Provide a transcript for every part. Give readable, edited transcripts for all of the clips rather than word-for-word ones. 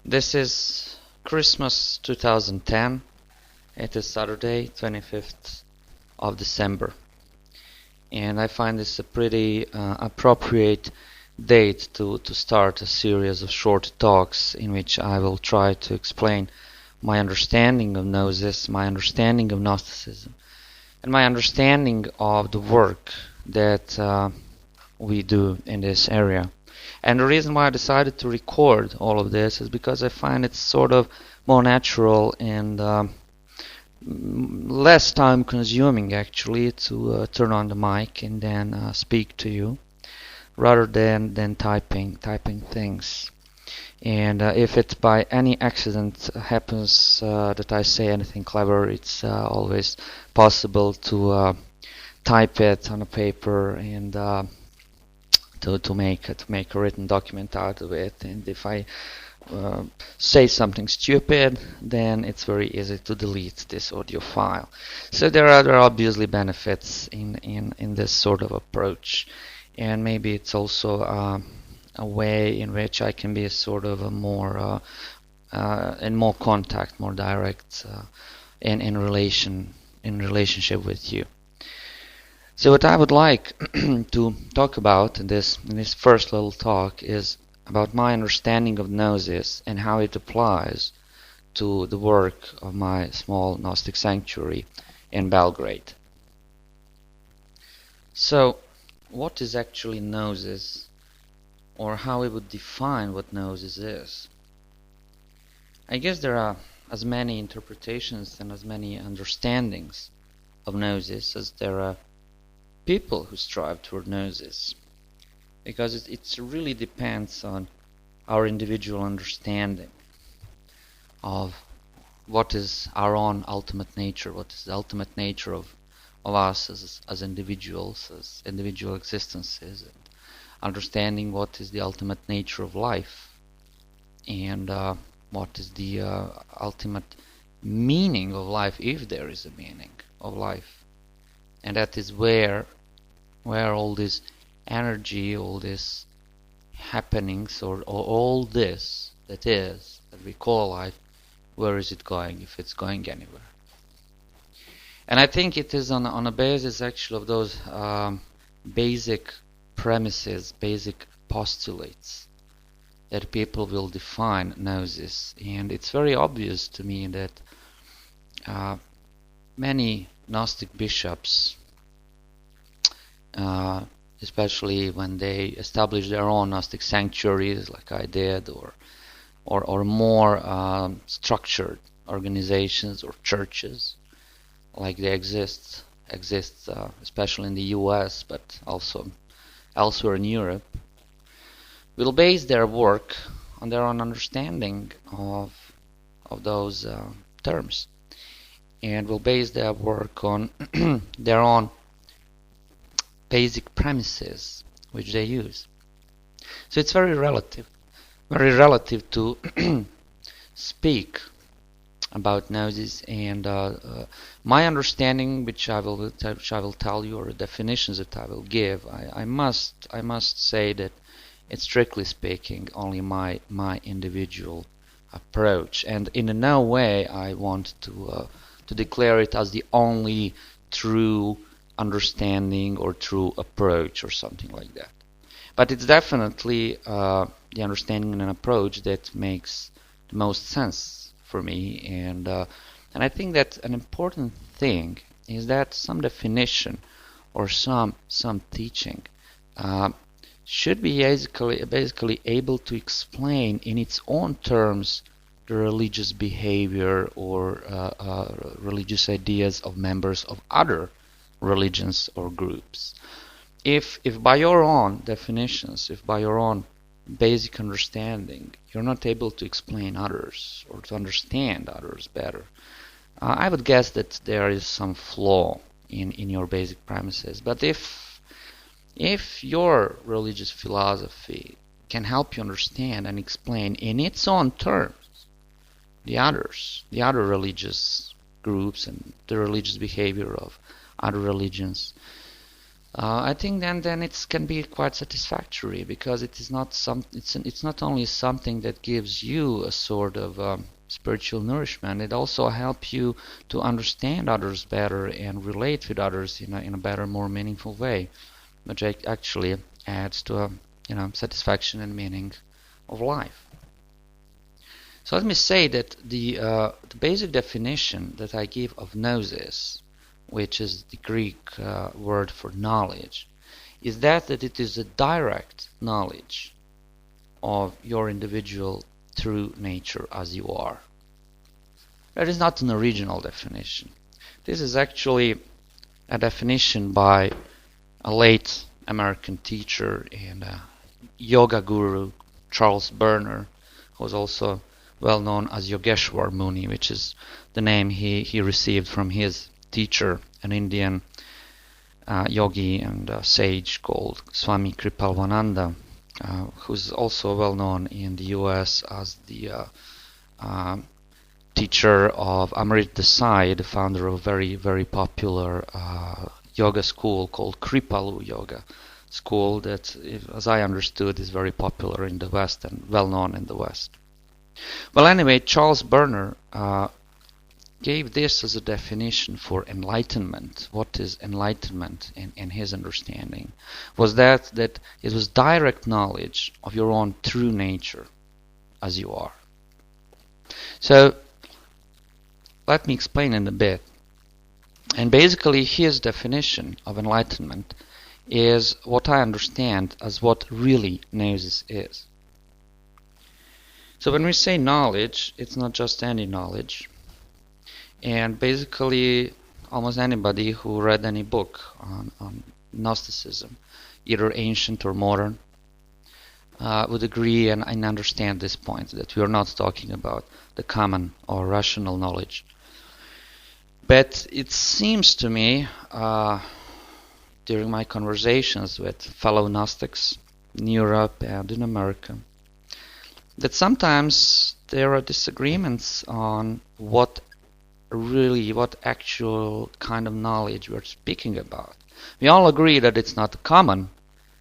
This is Christmas 2010. It is Saturday, 25th of December. And I find this a pretty appropriate date to start a series of short talks in which I will try to explain my understanding of Gnosis, my understanding of Gnosticism, and my understanding of the work that we do in this area. And the reason why I decided to record all of this is because I find it sort of more natural and less time consuming actually to turn on the mic and then speak to you rather than typing things. And if it by any accident happens that I say anything clever, it's always possible to type it on a paper and to make a written document out of it. And if I say something stupid, then it's very easy to delete this audio file. So there are obviously benefits in this sort of approach, and maybe it's also a way in which I can be a sort of a more in more contact, more direct in relationship with you. So what I would like to talk about in this first little talk is about my understanding of Gnosis and how it applies to the work of my small Gnostic sanctuary in Belgrade. So, what is actually Gnosis, or how we would define what Gnosis is? I guess there are as many interpretations and as many understandings of Gnosis as there are people who strive toward Gnosis, because it really depends on our individual understanding of what is our own ultimate nature, what is the ultimate nature of us as individuals, as individual existences, and understanding what is the ultimate nature of life, and what is the ultimate meaning of life, if there is a meaning of life. And that is where all this energy, all these happenings, or all this that we call life, where is it going, if it's going anywhere? And I think it is on a basis actually of those basic premises, basic postulates that people will define Gnosis. And it's very obvious to me that many Gnostic bishops, especially when they establish their own Gnostic sanctuaries like I did, or more structured organizations or churches like they exist especially in the US, but also elsewhere in Europe, will base their work on their own understanding of those terms, and will base their work on their own basic premises which they use. So it's very relative to speak about Gnosis, and my understanding, which I will tell you, or the definitions that I will give, I must say that it's strictly speaking only my individual approach, and in no way I want to declare it as the only true understanding or true approach or something like that. But it's definitely the understanding and an approach that makes the most sense for me, and I think that an important thing is that some definition or some teaching should be basically able to explain in its own terms the religious behavior or religious ideas of members of other religions or groups. If by your own definitions, if by your own basic understanding, you're not able to explain others or to understand others better, I would guess that there is some flaw in your basic premises. But if your religious philosophy can help you understand and explain in its own terms the other religious groups and the religious behavior of other religions, I think then it can be quite satisfactory, because it is not it's not only something that gives you a sort of spiritual nourishment. It also helps you to understand others better and relate with others in a better, more meaningful way, which actually adds to a satisfaction and meaning of life. So let me say that the basic definition that I give of Gnosis, which is the Greek word for knowledge, is that it is a direct knowledge of your individual true nature as you are. That is not an original definition. This is actually a definition by a late American teacher and yoga guru, Charles Berner, who was also well known as Yogeshwar Muni, which is the name he received from his teacher, an Indian yogi and sage called Swami Kripalvananda, who's also well known in the US as the teacher of Amrit Desai, the founder of a very, very popular yoga school called Kripalu Yoga school that, as I understood, is very popular in the West and well known in the West. Well, anyway, Charles Berner gave this as a definition for enlightenment. What is enlightenment in his understanding? Was that it was direct knowledge of your own true nature as you are. So let me explain in a bit. And basically his definition of enlightenment is what I understand as what really Gnosis is. So when we say knowledge, it's not just any knowledge. And basically, almost anybody who read any book on Gnosticism, either ancient or modern, would agree and understand this point, that we are not talking about the common or rational knowledge. But it seems to me, during my conversations with fellow Gnostics in Europe and in America, that sometimes there are disagreements on what actual kind of knowledge we're speaking about. We all agree that it's not common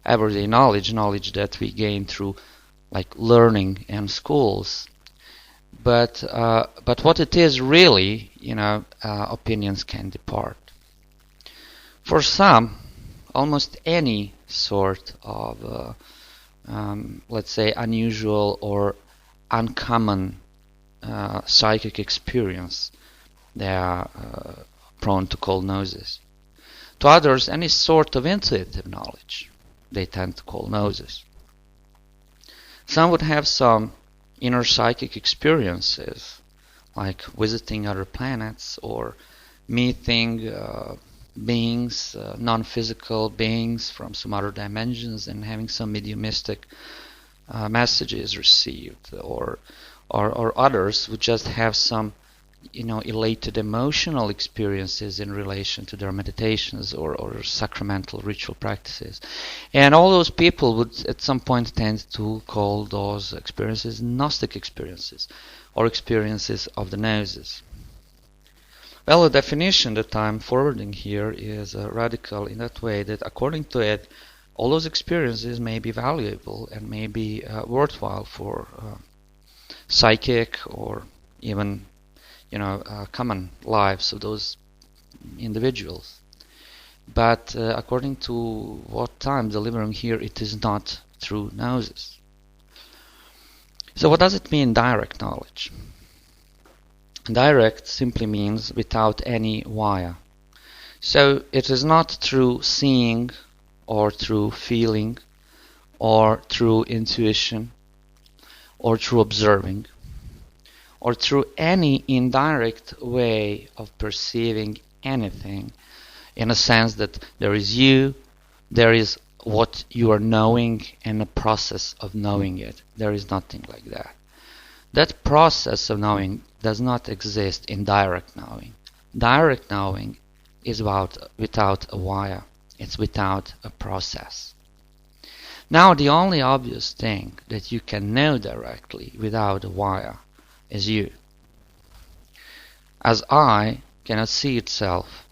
everyday knowledge that we gain through like learning in schools. But what it is really, opinions can depart. For some, almost any sort of let's say unusual or uncommon psychic experience they are prone to call Gnosis. To others, any sort of intuitive knowledge they tend to call Gnosis. Some would have some inner psychic experiences, like visiting other planets or meeting beings, non-physical beings from some other dimensions, and having some mediumistic messages received, or others would just have some elated emotional experiences in relation to their meditations or sacramental ritual practices. And all those people would at some point tend to call those experiences Gnostic experiences or experiences of the Gnosis. Well, the definition that I'm forwarding here is radical in that way that according to it, all those experiences may be valuable and may be worthwhile for psychic or even common lives of those individuals. But according to what I'm delivering here, it is not true Gnosis. So what does it mean, direct knowledge? Direct simply means without any wire. So it is not through seeing or through feeling or through intuition or through observing or through any indirect way of perceiving anything, in a sense that there is you, there is what you are knowing, and a process of knowing it. There is nothing like that. That process of knowing does not exist in direct knowing. Direct knowing is without a wire. It's without a process. Now, the only obvious thing that you can know directly without a wire is you. As eye cannot see itself,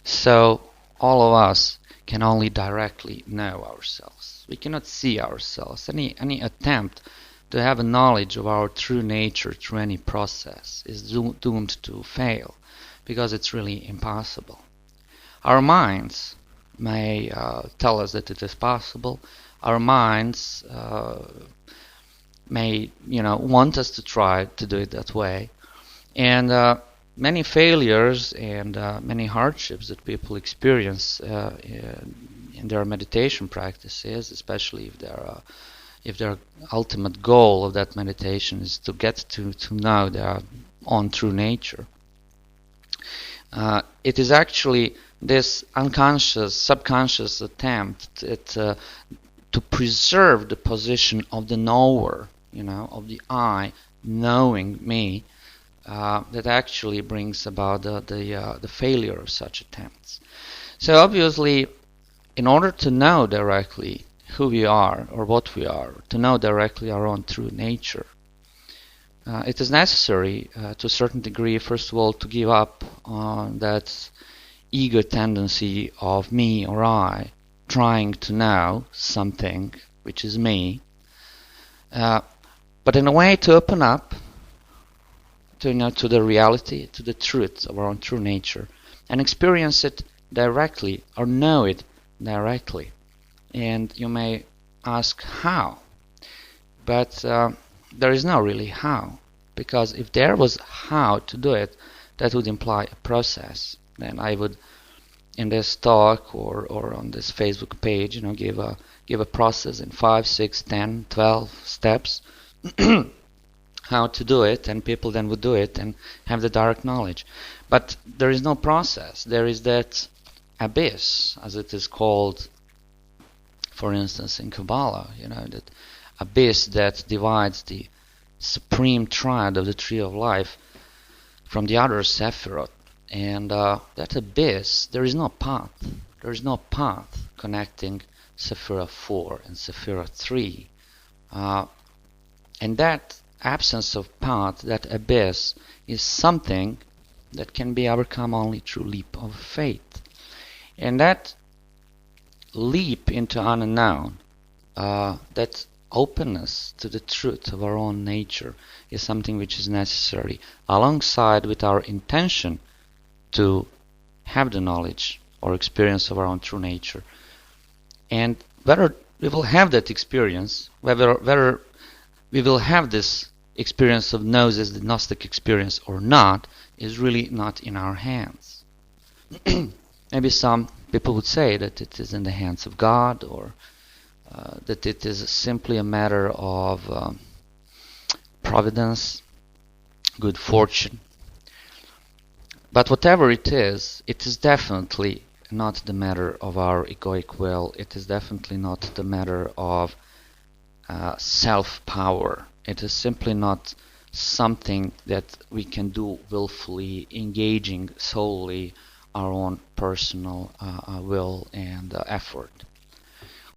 so all of us can only directly know ourselves. We cannot see ourselves. Any attempt to have a knowledge of our true nature through any process is doomed to fail, because it's really impossible. Our minds may tell us that it is possible. Our minds may, want us to try to do it that way. And many failures and many hardships that people experience in their meditation practices, especially if their ultimate goal of that meditation is to get to know their own true nature. It is actually this unconscious, subconscious attempt to preserve the position of the knower, of the I knowing me, that actually brings about the failure of such attempts. So obviously, in order to know directly who we are or what we are, to know directly our own true nature, it is necessary to a certain degree, first of all, to give up on that ego tendency of me or I trying to know something which is me, but in a way to open up to the reality, to the truth of our own true nature, and experience it directly or know it directly. And you may ask how, but there is no really how, because if there was how to do it, that would imply a process. Then I would, in this talk or on this Facebook page, give a process in 5, 6, 10, 12 steps how to do it, and people then would do it and have the direct knowledge. But there is no process. There is that abyss, as it is called, for instance, in Kabbalah, that abyss that divides the supreme triad of the tree of life from the other Sephiroth. And that abyss, there is no path. There is no path connecting Sephiroth 4 and Sephiroth 3. And that absence of path, that abyss, is something that can be overcome only through leap of faith. And that leap into unknown, that openness to the truth of our own nature, is something which is necessary, alongside with our intention to have the knowledge or experience of our own true nature. And whether we will have that experience, whether we will have this experience of Gnosis, the Gnostic experience, or not, is really not in our hands. Maybe some people would say that it is in the hands of God, or that it is simply a matter of providence, good fortune. But whatever it is definitely not the matter of our egoic will. It is definitely not the matter of self-power. It is simply not something that we can do willfully, engaging solely our own personal will and effort.